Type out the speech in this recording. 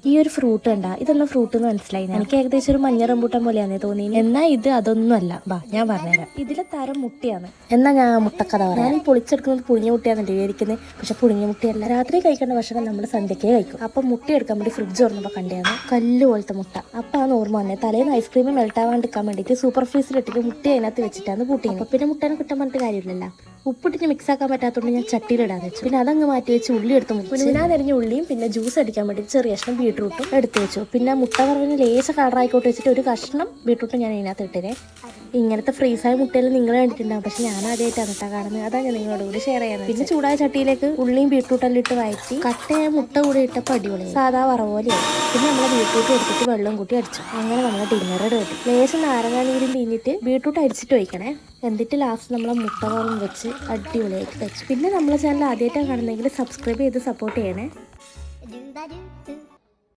ഈ ഒരു ഫ്രൂട്ട് കണ്ടാ ഇതൊന്നും ഫ്രൂട്ട് എന്ന് മനസ്സിലായി. എനിക്ക് ഏകദേശം ഒരു മഞ്ഞ റംബൂട്ടാൻ പോലെയാണേ തോന്നി. എന്നാ ഇത് അതൊന്നും അല്ല. ബാ ഞാൻ പറഞ്ഞുതരാം. ഇതിലെ തരം മുട്ടയാണ്. എന്നാ ഞാൻ മുട്ടക്കഥ പറയാം. ഞാൻ ഈ പൊളിച്ചെടുക്കുന്നത് പുളിഞ്ഞ മുട്ടയാണെന്ന് വിചാരിക്കുന്നത്. പക്ഷെ പുളിഞ്ഞ മുട്ടയല്ല. രാത്രി കഴിക്കേണ്ട ഭക്ഷണം നമ്മൾ സന്ധ്യക്കേ കഴിക്കും. അപ്പൊ മുട്ട എടുക്കാൻ വേണ്ടി ഫ്രിഡ്ജ് തുറന്നപ്പോൾ കണ്ടിയാണ് കല്ല് പോലത്തെ മുട്ട. അപ്പൊ ആണ് ഓർമ്മ വന്നത്. തലേന്ന് ഐസ്ക്രീം മെൽട്ടാവാണ്ടിരിക്കാൻ വേണ്ടിയിട്ട് സൂപ്പർ ഫ്രീസിൽ ഇട്ടിട്ട് മുട്ട അതിനകത്ത് വെച്ചിട്ടാണ് പൂട്ടിയത്. അപ്പൊ പിന്നെ മുട്ടേനെ കിട്ടാൻ പറഞ്ഞിട്ട് കാര്യമില്ലല്ലോ. ഉപ്പിട്ടിട്ട് മിക്സ് ആക്കാൻ പറ്റാത്തതുകൊണ്ട് ഞാൻ ചട്ടിയിലിടാൻ വെച്ചു. പിന്നെ അതങ്ങ് മാറ്റി വെച്ച് ഉള്ളി എടുത്ത് മുറിച്ചു. ഞാൻ അരിഞ്ഞ ഉള്ളിയും പിന്നെ ജ്യൂസ് അടിക്കാൻ വേണ്ടി ചെറിയ കഷ്ണം ബീട്രൂട്ടും എടുത്ത് വെച്ചു. പിന്നെ മുട്ട പറഞ്ഞ ലേശ കളറായിക്കോട്ട് വെച്ചിട്ട് ഒരു കഷ്ണം ബീട്രൂട്ടും ഞാൻ ഇതിനകത്ത് ഇട്ടിനെ. ഇങ്ങനത്തെ ഫ്രീസായ മുട്ടയിൽ നിങ്ങൾ കണ്ടിട്ടുണ്ടാവും. പക്ഷെ ഞാൻ ആദ്യമായിട്ടാണ് മുട്ട കാണുന്നത്. അതാണ് ഞാൻ നിങ്ങളോട് കൂടി ഷെയർ ചെയ്യുന്നത്. പിന്നെ ചൂടായ ചട്ടിയിലേക്ക് ഉള്ളിയും ബീട്രൂട്ടെല്ലാം ഇട്ട് വഴറ്റി കട്ടയായ മുട്ട കൂടി ഇട്ടപ്പോൾ അടിപൊളി സാധാ വറ പോലെയായി. പിന്നെ നമ്മളെ ബീട്രൂട്ട് എടുത്തിട്ട് വെള്ളം കൂട്ടി അടിച്ചു. അങ്ങനെ നമ്മളെ ഡിന്നർ റെഡി. ലേശം നാരങ്ങ നീരും പിന്നിട്ട് ബീട്രൂട്ട് അടിച്ചിട്ട് വയ്ക്കണേ. എന്നിട്ട് ലാസ്റ്റ് നമ്മളെ മുട്ട വറും വെച്ച് അടിപൊളിയായിട്ട് കഴിച്ചു. പിന്നെ നമ്മളെ ചാനൽ ആദ്യമായിട്ടാണ് കാണുന്നതെങ്കിൽ സബ്സ്ക്രൈബ് ചെയ്ത് സപ്പോർട്ട് ചെയ്യണേ.